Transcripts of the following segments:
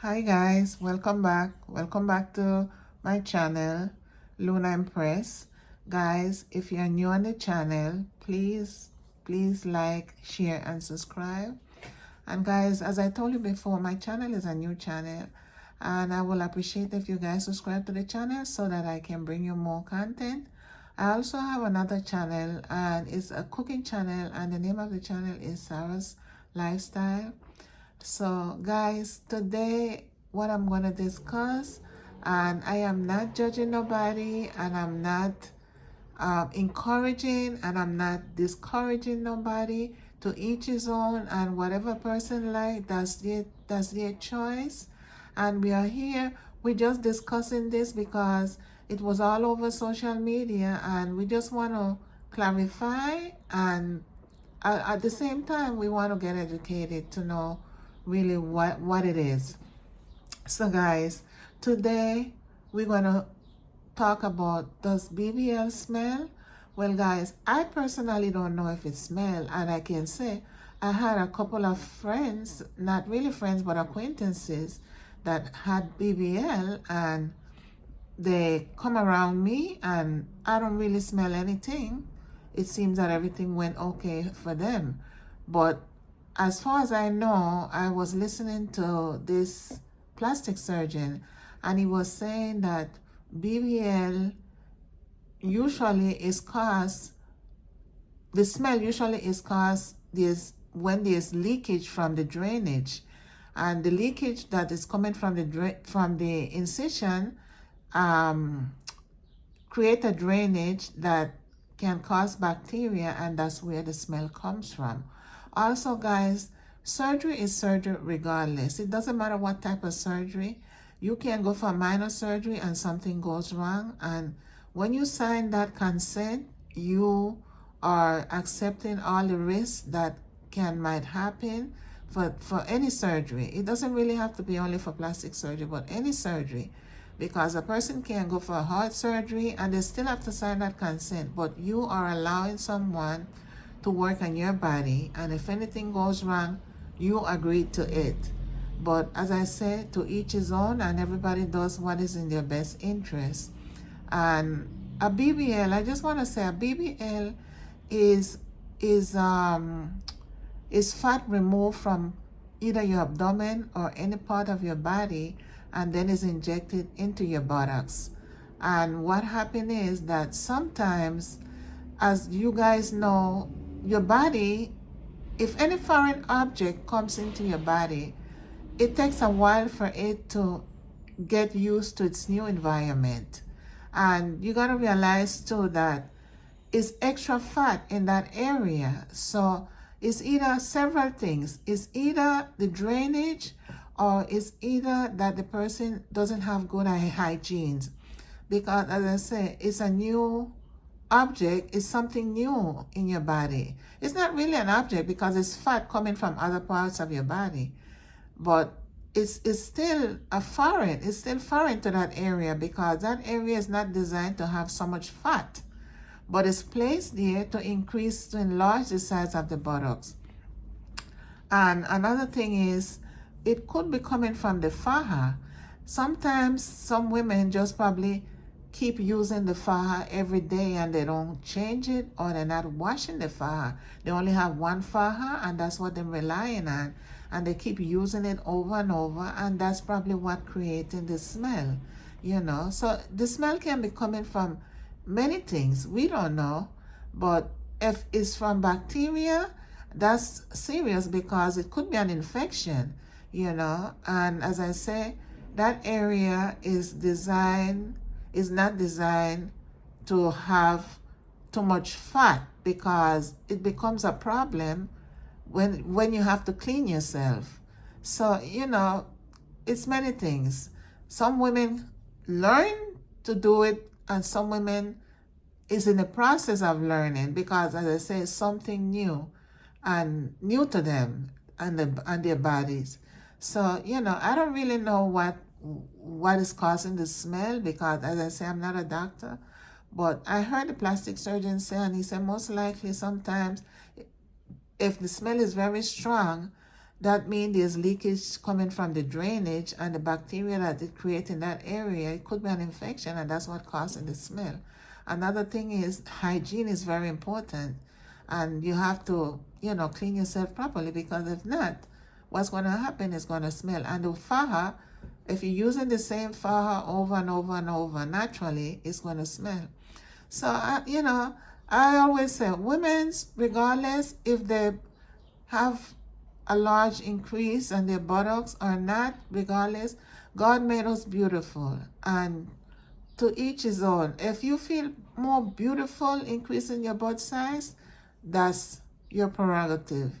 Hi guys, welcome back. Welcome back to my channel, Luna Impress. Guys, if you're new on the channel, please like, share, and subscribe. And guys, as I told you before, my channel is a new channel, and I will appreciate if you guys subscribe to the channel so that I can bring you more content. I also have another channel, and it's a cooking channel, and the name of the channel is Sarah's Lifestyle. So guys, today what I'm going to discuss, and I am not judging nobody, and I'm not encouraging, and I'm not discouraging nobody. To each his own, and whatever person like, that's their choice. And we are here, we're just discussing this because it was all over social media, and we just want to clarify, and at the same time we want to get educated to know really what it is. So guys, today we're going to talk about, does BBL smell? Well guys, I personally don't know if it smells, and I can say I had a couple of friends, not really friends but acquaintances, that had BBL, and they come around me and I don't really smell anything. It seems that everything went okay for them. But as far as I know, I was listening to this plastic surgeon, and he was saying that BBL usually is caused, the smell usually is caused when there's leakage from the drainage, and the leakage that is coming from the incision create a drainage that can cause bacteria, and that's where the smell comes from. Also guys, surgery is surgery regardless. It doesn't matter what type of surgery. You can go for minor surgery and something goes wrong, and when you sign that consent, you are accepting all the risks that might happen for any surgery. It doesn't really have to be only for plastic surgery, but any surgery, because a person can go for a heart surgery and they still have to sign that consent, but you are allowing someone to work on your body, and if anything goes wrong, you agree to it. But as I said, to each his own, and everybody does what is in their best interest. And a BBL, I just want to say, a BBL is is fat removed from either your abdomen or any part of your body, and then is injected into your buttocks. And what happened is that sometimes, as you guys know, your body, if any foreign object comes into your body, it takes a while for it to get used to its new environment. And you got to realize too that it's extra fat in that area. So it's either several things. It's either the drainage, or it's either that the person doesn't have good hygiene. Because as I say, it's a new object, it's something new in your body. It's not really an object because it's fat coming from other parts of your body. But it's still it's still foreign to that area, because that area is not designed to have so much fat, but it's placed there to enlarge the size of the buttocks. And another thing is, it could be coming from the faja. Sometimes some women just probably keep using the faja every day and they don't change it, or they're not washing the faja. They only have one faja and that's what they're relying on, and they keep using it over and over, and that's probably what creating the smell, So the smell can be coming from many things. We don't know, but if it's from bacteria, that's serious, because it could be an infection, and as I say, that area is not designed to have too much fat, because it becomes a problem when you have to clean yourself. So it's many things. Some women learn to do it, and some women is in the process of learning, because as I say, it's something new and new to them and their bodies. So I don't really know what is causing the smell, because as I say, I'm not a doctor, but I heard the plastic surgeon say, and he said most likely sometimes if the smell is very strong, that means there's leakage coming from the drainage, and the bacteria that it creates in that area, it could be an infection, and that's what causing the smell. Another thing is hygiene is very important, and you have to, clean yourself properly, because if not, what's going to happen is going to smell. And the faja, if you're using the same faja over and over and over, naturally, it's going to smell. So, I always say women's, regardless if they have a large increase in their buttocks or not, regardless, God made us beautiful, and to each his own. If you feel more beautiful increasing your butt size, that's your prerogative.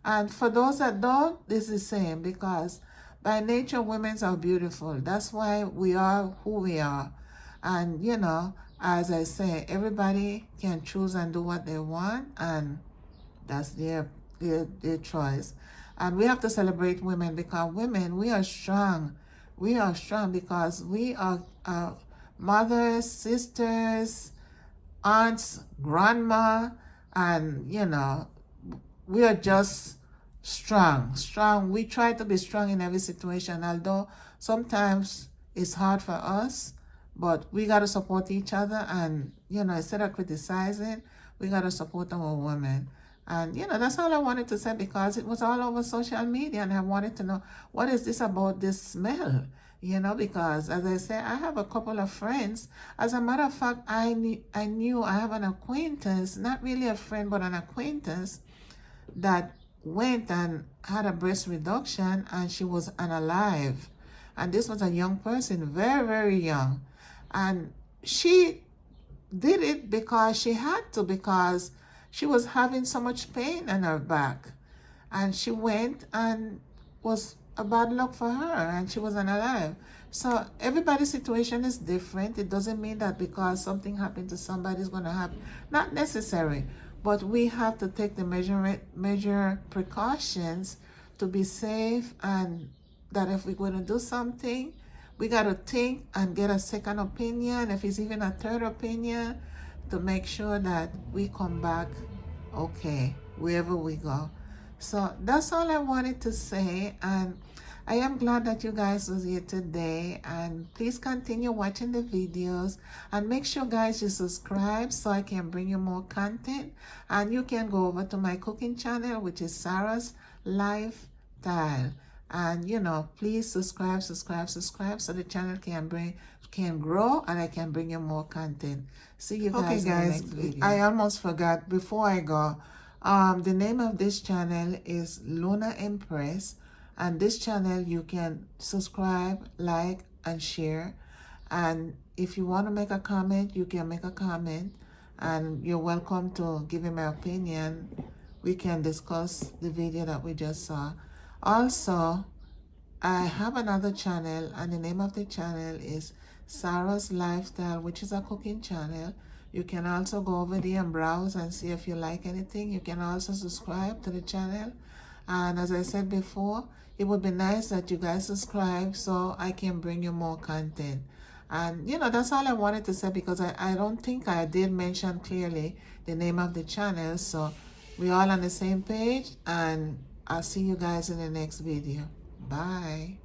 And for those that don't, it's the same, because by nature women are beautiful. That's why we are who we are. And as I say, everybody can choose and do what they want, and that's their choice. And we have to celebrate women, because women, we are strong. We are strong because we are mothers, sisters, aunts, grandma, and we are just strong. We try to be strong in every situation, although sometimes it's hard for us, but we got to support each other. And instead of criticizing, we got to support our women. And that's all I wanted to say, because it was all over social media, and I wanted to know, what is this about this smell? Because as I say, I have a couple of friends. As a matter of fact, I knew I have an acquaintance, not really a friend, but an acquaintance, that went and had a breast reduction, and she was unalive. And this was a young person, very, very young. And she did it because she had to, because she was having so much pain in her back. And she went, and was a bad luck for her, and she was unalive. So everybody's situation is different. It doesn't mean that because something happened to somebody is going to happen. Not necessary. But we have to take the measure precautions to be safe, and that if we're going to do something, we got to think and get a second opinion, if it's even a third opinion, to make sure that we come back okay wherever we go. So that's all I wanted to say, and I am glad that you guys was here today, and please continue watching the videos, and make sure guys you subscribe so I can bring you more content. And you can go over to my cooking channel, which is Sarah's Lifestyle, and please subscribe so the channel can grow, and I can bring you more content. See you guys in the next video. I almost forgot before I go. The name of this channel is Luna Empress, and this channel you can subscribe, like, and share. And if you want to make a comment, you can make a comment, and you're welcome to give me my opinion. We can discuss the video that we just saw. Also, I have another channel, and the name of the channel is Sarah's Lifestyle, which is a cooking channel. You can also go over there and browse and see if you like anything. You can also subscribe to the channel. And as I said before, it would be nice that you guys subscribe so I can bring you more content. And that's all I wanted to say, because I don't think I did mention clearly the name of the channel. So we're all on the same page, and I'll see you guys in the next video. Bye.